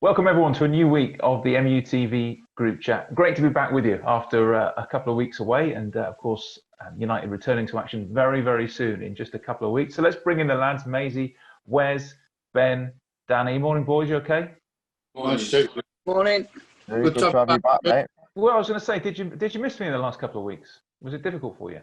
Welcome everyone to a new week of the MUTV group chat. Great to be back with you after a couple of weeks away, and of course, United returning to action very, very soon in just a couple of weeks. So let's bring in the lads: Maysie, Wes, Ben, Danny. Morning, boys. You okay? Morning, Stu. Morning. Good to have you back, mate. Well, I was going to say, did you miss me in the last couple of weeks? Was it difficult for you?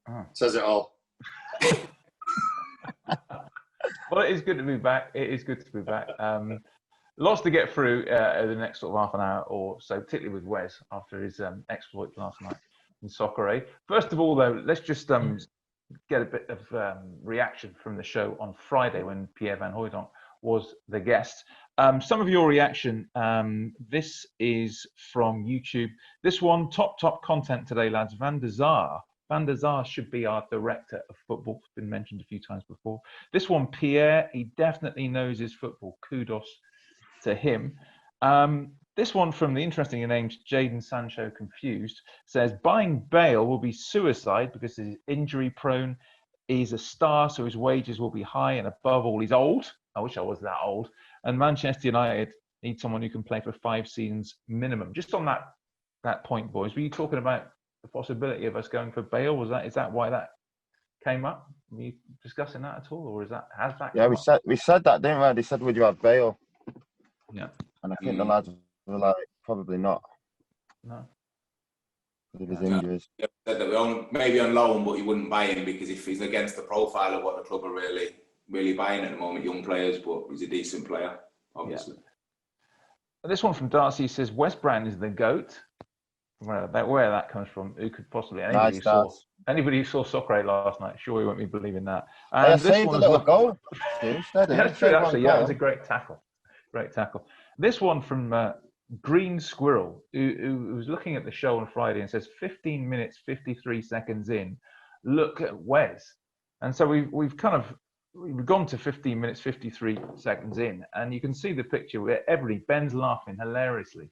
Oh. Says it all. Well, it is good to be back. It is good to be back. Lots to get through over the next sort of half an hour or so, particularly with Wes after his exploit last night in Soccer Aid. First of all, though, let's just get a bit of reaction from the show on Friday when Pierre Van Hooijdonk was the guest. Some of your reaction. This is from YouTube. This one, top content today, lads. Van der Sar should be our director of football. It's been mentioned a few times before. This one, Pierre, he definitely knows his football. Kudos to him. This one from the interestingly named Jadon Sancho Confused says, buying Bale will be suicide because he's injury prone. He's a star, so his wages will be high, and above all, he's old. I wish I was that old. And Manchester United need someone who can play for 5 seasons minimum. Just on that point, boys, were you talking about the possibility of us going for Bale? Is that why that came up? Were you discussing that at all, or has that Yeah, we said that, didn't we? They said, would you have Bale? Yeah. And I think the lads were like, probably not. No. Because of his injuries. Said that we're maybe on loan, but he wouldn't buy him because if he's against the profile of what the club are really buying at the moment, young players, but he's a decent player, obviously. Yeah. This one from Darcy says, West Brown is the GOAT. Where that comes from, who could possibly anybody who saw Soccer Aid last night surely won't be believing that. And this one a little goal. That's true, actually. Yeah, it was a great tackle. This one from Green Squirrel, who was looking at the show on Friday and says 15 minutes 53 seconds in, look at Wes. And so we've gone to 15 minutes 53 seconds in, and you can see the picture where Ben's laughing hilariously.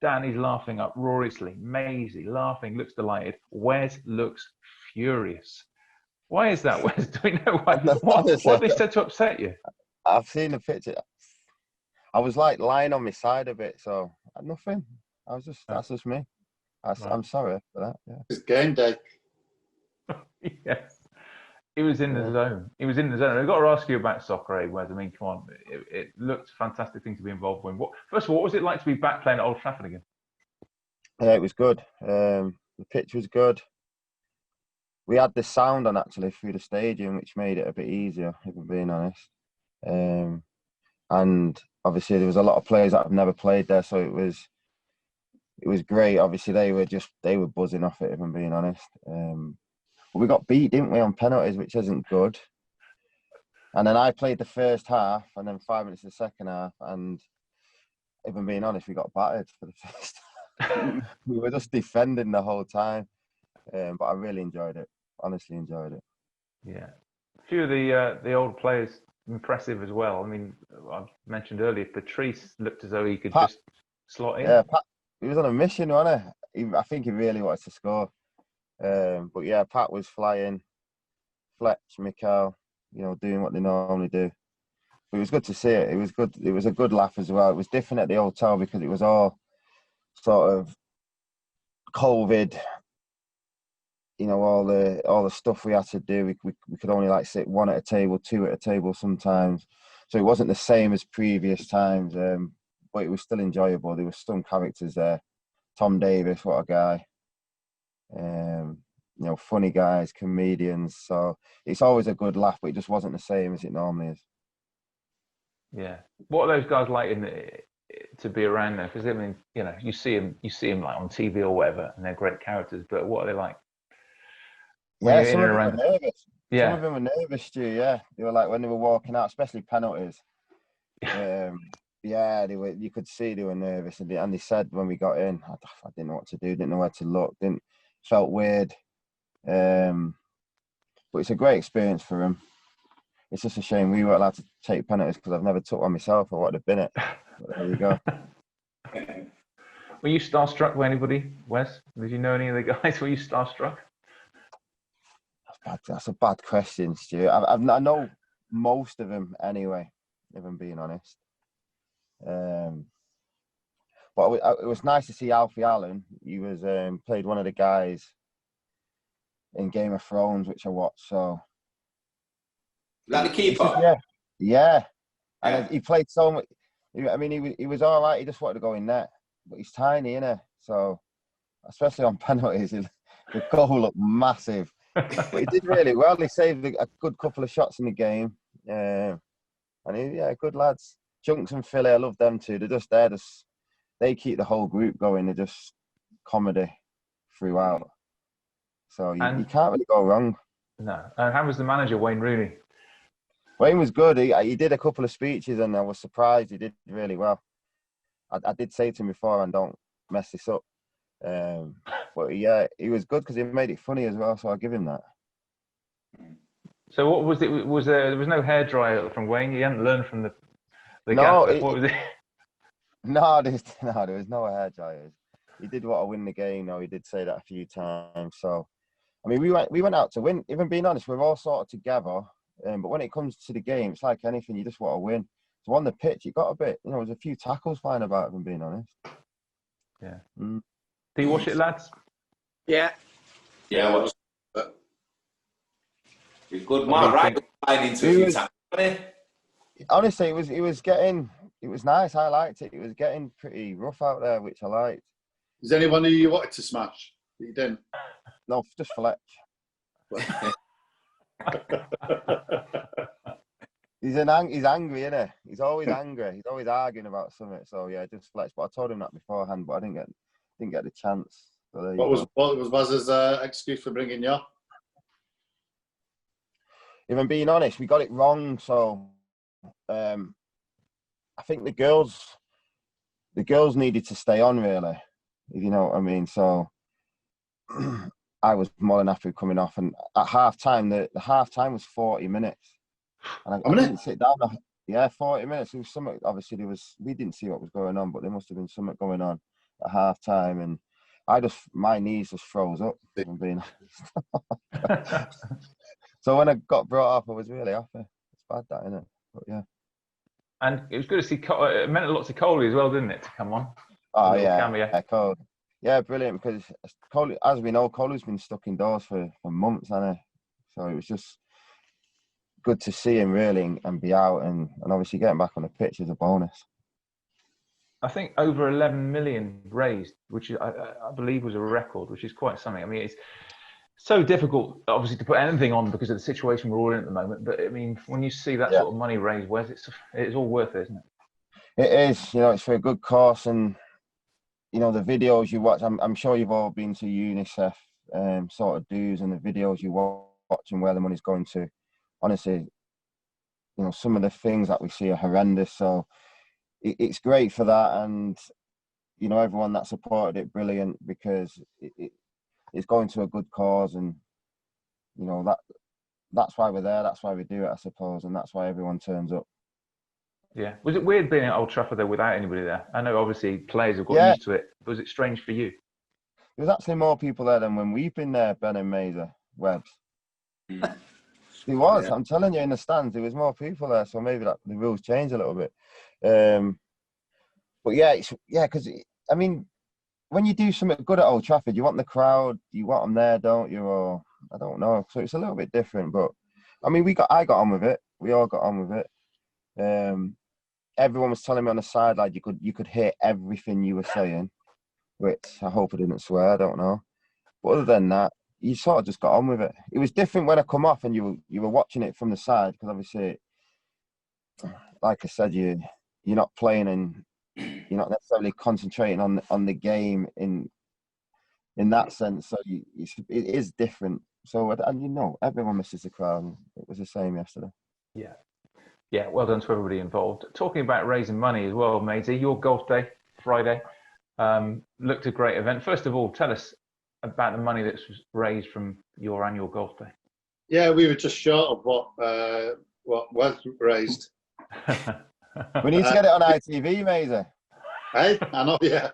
Danny's laughing uproariously. Maysie laughing, looks delighted. Wes looks furious. Why is that, Wes? Do we know why? What have they said to upset you? I've seen the picture. I was like lying on my side a bit, so nothing. That's just me. I'm sorry for that. Yeah. It's game day. Yes. He was in the zone. I've got to ask you about Soccer Aid, Wes. I mean, come on. It looked a fantastic thing to be involved in. First of all, what was it like to be back playing at Old Trafford again? Yeah, it was good. The pitch was good. We had the sound on actually through the stadium, which made it a bit easier, if I'm being honest. And obviously there was a lot of players that have never played there, so it was great. Obviously they were buzzing off it, if I'm being honest. We got beat, didn't we, on penalties, which isn't good. And then I played the first half, and then 5 minutes of the second half, and if I'm being honest, we got battered for the first time. We were just defending the whole time, but I really enjoyed it. Honestly enjoyed it. Yeah, a few of the old players impressive as well. I mean, I mentioned earlier, Patrice looked as though he could just slot in. Yeah, Pat, he was on a mission, wasn't he? I think he really wanted to score. But yeah, Pat was flying, Fletch, Mikel, doing what they normally do. But it was good to see it. It was good. It was a good laugh as well. It was different at the hotel because it was all sort of COVID. All the stuff we had to do. We could only sit one at a table, two at a table sometimes. So it wasn't the same as previous times. But it was still enjoyable. There were some characters there. Tom Davis, what a guy. Funny guys, comedians. So it's always a good laugh, but it just wasn't the same as it normally is. Yeah. What are those guys like to be around there? Because I mean, you see them like on TV or whatever, and they're great characters. But what are they like? Yeah, some of them were nervous. Yeah. Some of them were nervous, Stu. Yeah, they were like when they were walking out, especially penalties. Yeah, they were. You could see they were nervous, and they said when we got in, I didn't know what to do, didn't know where to look, felt weird. But it's a great experience for him. It's just a shame we weren't allowed to take penalties because I've never took one myself. I would have been it. But there you go. Were you starstruck by anybody, Wes? Did you know any of the guys? Were you starstruck? That's a bad question, Stu. I know most of them anyway. if I'm being honest. But it was nice to see Alfie Allen. He was played one of the guys in Game of Thrones, which I watched. So Like the keeper? Yeah. And he played so much. I mean, he was all right. He just wanted to go in net, but he's tiny, innit? So especially on penalties, the goal looked massive. But he did really well. He saved a good couple of shots in the game. And good lads. Junks and Philly, I love them too. They're just there. They keep the whole group going. They're just comedy throughout. So you can't really go wrong. No. And how was the manager, Wayne Rooney? Wayne was good. He did a couple of speeches and I was surprised. He did really well. I did say to him before, and don't mess this up. But yeah, he was good because he made it funny as well. So I'll give him that. So what was it? There was no hairdryer from Wayne? You hadn't learned from the No, gaffer? What was it? No, there was no hairdryers. He did want to win the game. No, he did say that a few times. So, I mean, we went out to win. Even being honest, we're all sort of together. But when it comes to the game, it's like anything. You just want to win. So on the pitch, it got a bit. There was a few tackles flying about. If I'm being honest. Yeah. Do you watch it, lads? Yeah. Yeah, I watched it. It's good. Man, right flying into a few tackles. Honestly, it was nice. I liked it. It was getting pretty rough out there, which I liked. Is there anyone who you wanted to smash that you didn't? No, just Fletch. He's angry, isn't he? He's always angry. He's always arguing about something. So yeah, just Fletch. But I told him that beforehand, but I didn't get the chance. So what was Wes's excuse for bringing you up? If I'm being honest, we got it wrong. So I think the girls needed to stay on, really, if you know what I mean. So I was more than happy coming off, and at half time, the half time was 40 minutes, and I didn't sit down. 40 minutes. There was something. Obviously, we didn't see what was going on, but there must have been something going on at half time, and my knees just froze up. If I'm being honest. So when I got brought up, I was really happy. It's bad, that, isn't it? But yeah. And it was good to see. It meant a lot to Coley as well, didn't it, to come on? Oh yeah, Coley. Yeah, brilliant. Because Coley, as we know, Coley's been stuck indoors for months, hasn't he? So it was just good to see him really and be out, and obviously getting back on the pitch is a bonus. I think over 11 million raised, which I believe was a record, which is quite something. I mean, it's so difficult, obviously, to put anything on because of the situation we're all in at the moment. But I mean, when you see that sort of money raised, Wes, it's all worth it, isn't it? It is. It's for a good cause, and the videos you watch. I'm sure you've all been to UNICEF sort of dues, and the videos you watch and where the money's going to. Honestly, some of the things that we see are horrendous. So it's great for that, and everyone that supported it, brilliant, because it's going to a good cause, and that's why we're there. That's why we do it, I suppose, and that's why everyone turns up. Yeah. Was it weird being at Old Trafford though without anybody there? I know obviously players have got used to it. But was it strange for you? There was actually more people there than when we've been there, Ben and Maysie, Webbs. There was. I'm telling you, in the stands, there was more people there, so maybe the rules changed a little bit. But because I mean, when you do something good at Old Trafford, you want the crowd, you want them there, don't you? Or I don't know. So it's a little bit different, but I mean, I got on with it. We all got on with it. Everyone was telling me on the sideline you could hear everything you were saying, which I hope I didn't swear. I don't know. But other than that, you sort of just got on with it. It was different when I come off and you were watching it from the side, because obviously, like I said, you're not playing and you're not necessarily concentrating on the game in that sense. So it is different. So and everyone misses the crowd. It was the same yesterday. Yeah. Yeah, well done to everybody involved. Talking about raising money as well, Maysie, your golf day, Friday, looked a great event. First of all, tell us about the money that's raised from your annual golf day. Yeah, we were just short of what was raised. We need to get it on ITV, Maysie. Hey, I know, yeah.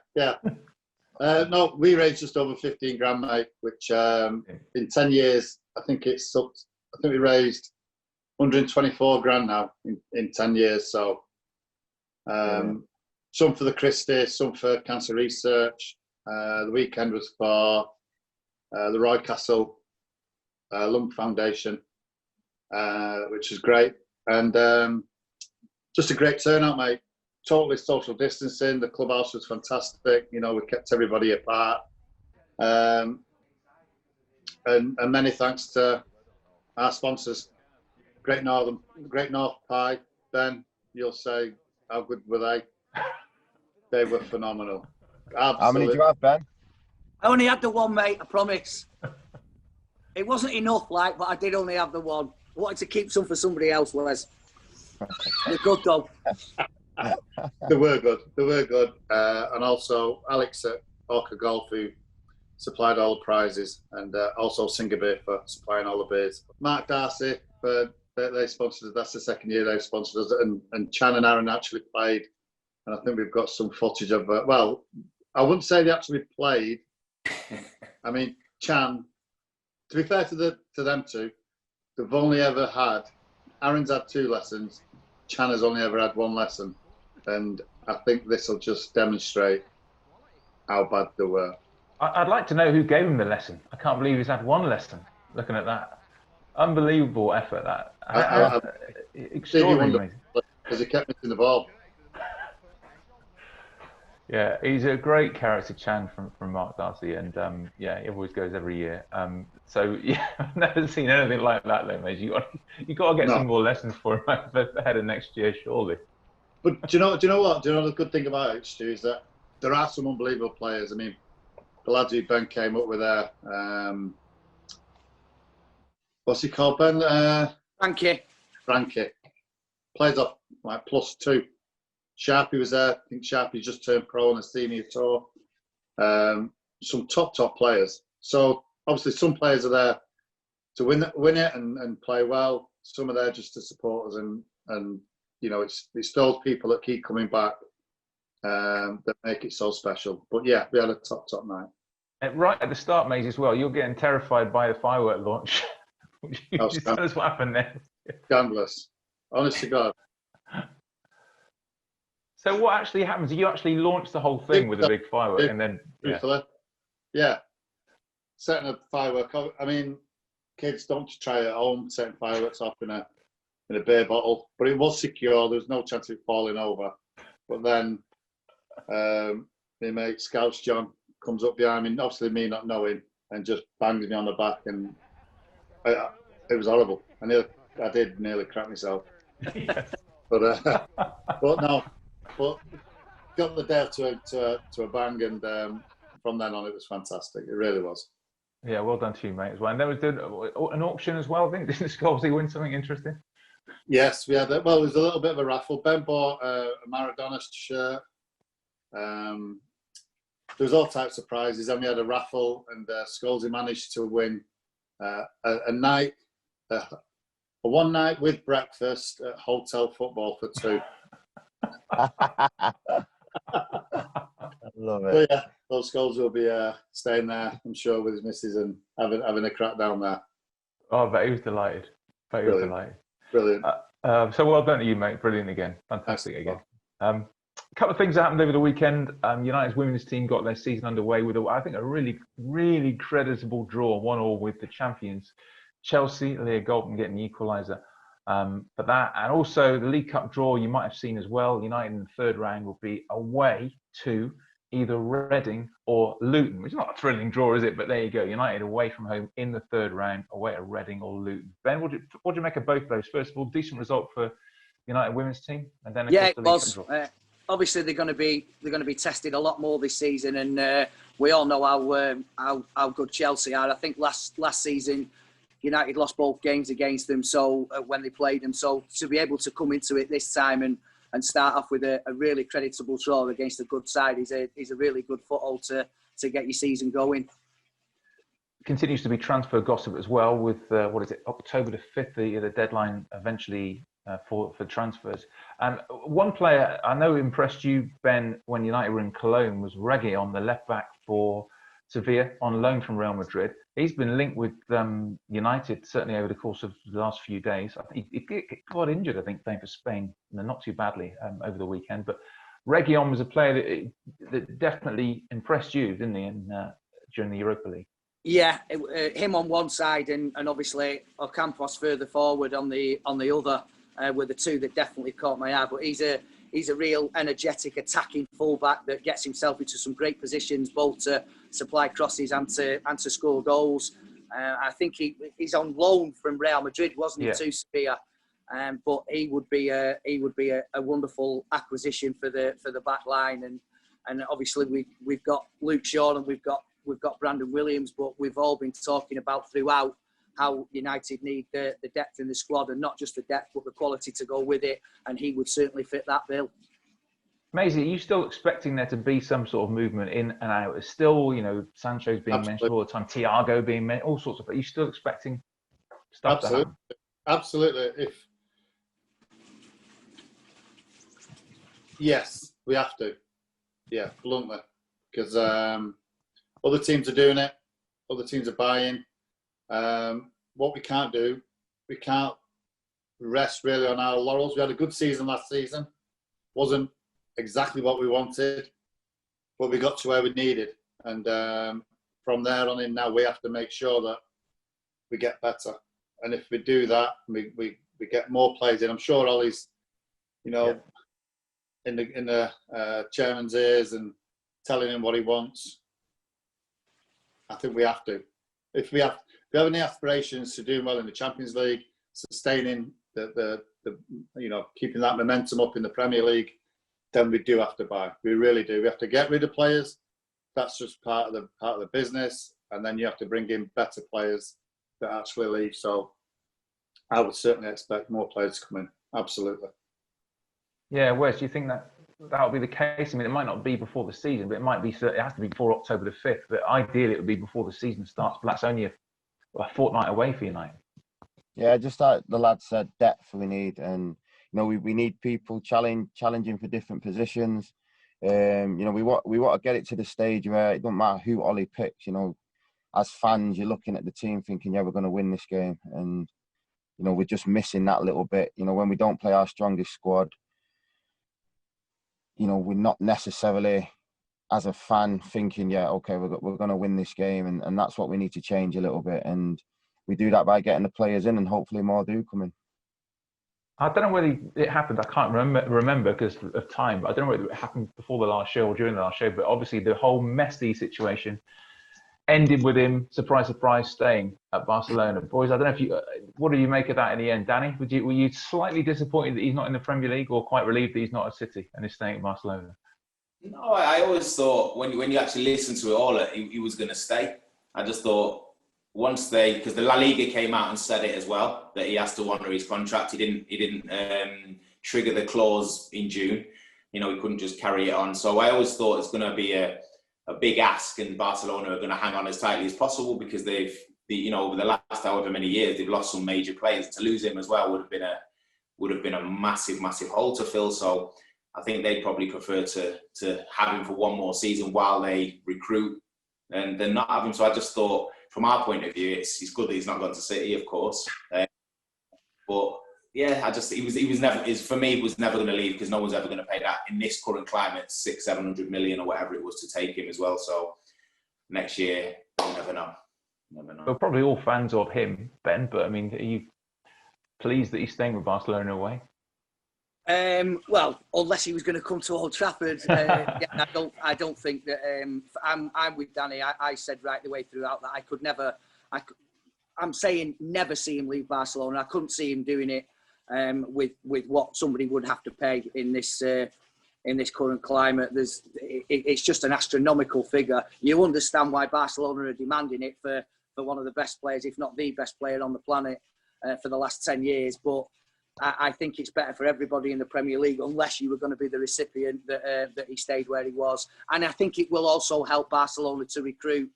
No, we raised just over 15 grand, mate, which in 10 years, I think we raised 124 grand now in 10 years. So some for the Christie, some for cancer research. The weekend was for the Roy Castle Lung Foundation, which is great. And just a great turnout, mate. Totally social distancing. The clubhouse was fantastic. You know, we kept everybody apart. And many thanks to our sponsors. Great North Pie. Ben, you'll say, how good were they? They were phenomenal. Absolutely. How many do you have, Ben? I only had the one, mate, I promise. It wasn't enough, but I did only have the one. I wanted to keep some for somebody else, Wes. They're good, though. They were good. And also Alex at Orca Golf, who supplied all the prizes, and also Singabeer for supplying all the beers. Mark Darcy, they sponsored us. That's the second year they've sponsored us. And Chan and Aaron actually played. And I think we've got some footage of well, I wouldn't say they actually played. I mean, Chan, to be fair to them two, they've only ever had, Aaron's had 2 lessons, Chan has only ever had 1 lesson. And I think this will just demonstrate how bad they were. I'd like to know who gave him the lesson. I can't believe he's had 1 lesson. Looking at that. Unbelievable effort, that. Extraordinary. Because he kept missing the ball. Yeah, he's a great character, Chan, from Mark Darcy, and he always goes every year. So yeah, I've never seen anything like that, though, mate. You got to get some more lessons for him ahead of next year, surely. But do you know what? Do you know the good thing about it, Stu, is that there are some unbelievable players. I mean, the lads who Ben came up with there. What's he called, Ben? Frankie. Plays off like +2. Sharpie was there. I think Sharpie just turned pro on a senior tour. Some top players. So obviously some players are there to win it and play well. Some are there just to support us, and you know, it's those people that keep coming back that make it so special. But yeah, we had a top night. And right at the start, Maysie, as well, you're getting terrified by the firework launch. Just tell us what happened there. Scandalous. Honest to God. So what actually happens? You actually launch the whole thing with a big firework, and then setting a firework. I mean, kids don't try at home setting fireworks off in a beer bottle, but it was secure. There was no chance of it falling over. But then my mate Scouts John comes up behind me, obviously me not knowing, and just bangs me on the back, and it was horrible. I did nearly crap myself. But got the day to a bang, and from then on it was fantastic. It really was. Yeah, well done to you, mate, as well. And there was an auction as well, I think. Didn't Scholes win something interesting? Yes, we had it. Well, it was a little bit of a raffle. Ben bought a Maradona shirt. There was all types of prizes, and we had a raffle, and Scholes managed to win a one night with breakfast at Hotel Football for 2. I love it. But yeah, those Scholes will be staying there, I'm sure, with his missus and having a crack down there. Oh, but he was delighted. Brilliant. So well done to you, mate. Brilliant again. Fantastic again. A couple of things that happened over the weekend. United's women's team got their season underway with, I think, a really, really creditable draw, 1-1 with the champions, Chelsea. Leah Galton getting the equaliser. For that, and also the League Cup draw you might have seen as well. United in the 3rd round will be away to either Reading or Luton, which is not a thrilling draw, is it? But there you go. United away from home in the 3rd round, away to Reading or Luton. Ben, what do you make of both those? First of all, decent result for United women's team, and then it was. Obviously, they're going to be tested a lot more this season, and we all know how good Chelsea are. I think last season, United lost both games against them, so when they played them, so to be able to come into it this time and start off with a really creditable draw against a good side is a really good foothold to get your season going. Continues to be transfer gossip as well with October the 5th, the deadline eventually for transfers. And one player I know impressed you, Ben, when United were in Cologne was Reggie on the left back for Sevilla on loan from Real Madrid. He's been linked with United certainly over the course of the last few days. I think he got injured, I think, playing for Spain, not too badly over the weekend. But Reguilón was a player that definitely impressed you, didn't he, during the Europa League? Yeah, him on one side and obviously Ocampos further forward on the other were the two that definitely caught my eye. But he's a real energetic attacking fullback that gets himself into some great positions, both to supply crosses and to score goals. I think he's on loan from Real Madrid, wasn't he, to Sevilla? But he would be a wonderful acquisition for the back line, and obviously we've got Luke Shaw and we've got Brandon Williams, but we've all been talking about throughout how United need the depth in the squad, and not just the depth but the quality to go with it, and he would certainly fit that bill. Maisie, are you still expecting there to be some sort of movement in and out? It's still, Sancho's being mentioned all the time, Thiago being mentioned, all sorts of. Are you still expecting stuff to happen? Absolutely. Yes, we have to. Yeah, bluntly, because other teams are doing it. Other teams are buying. What we can't do, we can't rest really on our laurels. We had a good season last season. Wasn't exactly what we wanted, but we got to where we needed. And from there on in now, we have to make sure that we get better. And if we do that, we get more players in. I'm sure Ollie's, in the chairman's ears and telling him what he wants. I think we have to. If we have any aspirations to do well in the Champions League, sustaining the keeping that momentum up in the Premier League, then we do have to buy. We really do. We have to get rid of players. That's just part of the business, and then you have to bring in better players that actually leave. So I would certainly expect more players to come in. Absolutely. Yeah, Wes, do you think that'll be the case? I mean, it might not be before the season, but it has to be before October the 5th. But ideally, it would be before the season starts. But that's only a fortnight away for United. Yeah, just like the lad said, depth we need, and we need people challenging for different positions. We want to get it to the stage where it doesn't matter who Ollie picks. As fans, you're looking at the team thinking, yeah, we're going to win this game, and we're just missing that little bit. When we don't play our strongest squad, we're not necessarily, as a fan, thinking, yeah, okay, we're going to win this game, and that's what we need to change a little bit. And we do that by getting the players in, and hopefully more do come in. I don't know whether it happened. I can't remember because of time. But I don't know whether it happened before the last show or during the last show. But obviously, the whole Messi situation ended with him, surprise, surprise, staying at Barcelona. Boys, I don't know what do you make of that in the end, Danny? Were you slightly disappointed that he's not in the Premier League, or quite relieved that he's not at City and is staying at Barcelona? No, I always thought when you actually listen to it all, he was going to stay. I just thought once because the La Liga came out and said it as well, that he has to honour his contract. He didn't trigger the clause in June. He couldn't just carry it on. So I always thought it's going to be a big ask, and Barcelona are going to hang on as tightly as possible because they've, over the last however many years, they've lost some major players. To lose him as well would have been a massive, massive hole to fill. So I think they'd probably prefer to have him for one more season while they recruit and then not have him. So I just thought, from our point of view, it's good that he's not gone to City, of course. But yeah, he was never going to leave, because no one's ever going to pay that in this current climate, 600-700 million or whatever it was to take him as well. So next year, you never know. We're probably all fans of him, Ben. But I mean, are you pleased that he's staying with Barcelona away? Well, unless he was going to come to Old Trafford, I don't think that. I'm with Danny. I said right the way throughout that I could never. I'm saying never see him leave Barcelona. I couldn't see him doing it with what somebody would have to pay in this current climate. It's just an astronomical figure. You understand why Barcelona are demanding it for one of the best players, if not the best player on the planet, for the last 10 years. But I think it's better for everybody in the Premier League, unless you were going to be the recipient that he stayed where he was. And I think it will also help Barcelona to recruit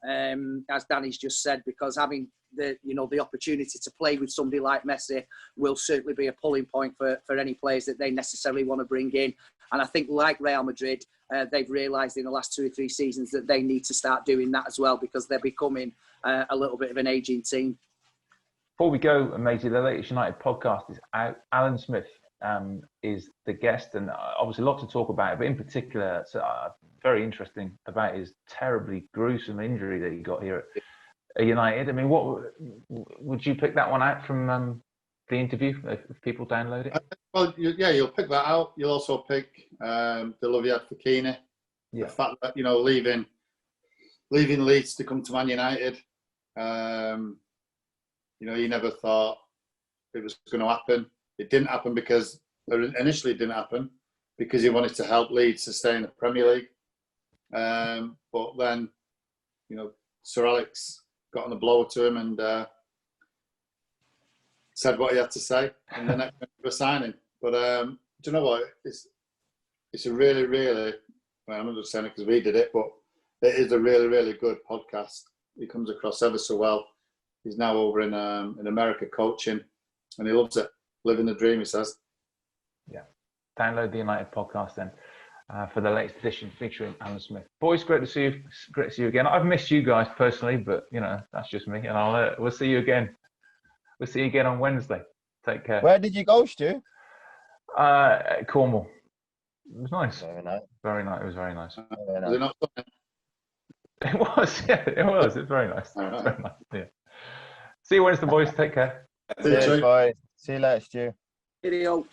as Danny's just said, because having the opportunity to play with somebody like Messi will certainly be a pulling point for any players that they necessarily want to bring in. And I think, like Real Madrid, they've realised in the last 2 or 3 seasons that they need to start doing that as well, because they're becoming a little bit of an ageing team. Before we go, Maysie, the latest United podcast is out. Alan Smith is the guest, and obviously a lot to talk about, but in particular, very interesting about his terribly gruesome injury that he got here at United. I mean, what would you pick that one out from the interview if people download it? Well, you'll pick that out. You'll also pick the love he had for Keane. Yeah. The fact that leaving Leeds to come to Man United. He never thought it was going to happen. It didn't happen initially it didn't happen because he wanted to help Leeds to stay in the Premier League. But then, Sir Alex got on the blower to him and said what he had to say, and the next minute we're signing. But do you know what? It's a really, really. I'm not just saying it because we did it, but it is a really, really good podcast. He comes across ever so well. He's now over in America coaching, and he loves it. Living the dream, he says. Yeah. Download the United podcast then for the latest edition featuring Alan Smith. Boys, great to see you. Great to see you again. I've missed you guys personally, but that's just me. And we'll see you again. We'll see you again on Wednesday. Take care. Where did you go, Stu? Cornwall. It was nice. Very nice. Very nice. It was very nice. Very Was it not fun? It was. Yeah, it was. It's very nice. All right. It's very nice. Yeah. See you Wednesday, boys. Take care. Cheers, boys. See you later, Stu. Video.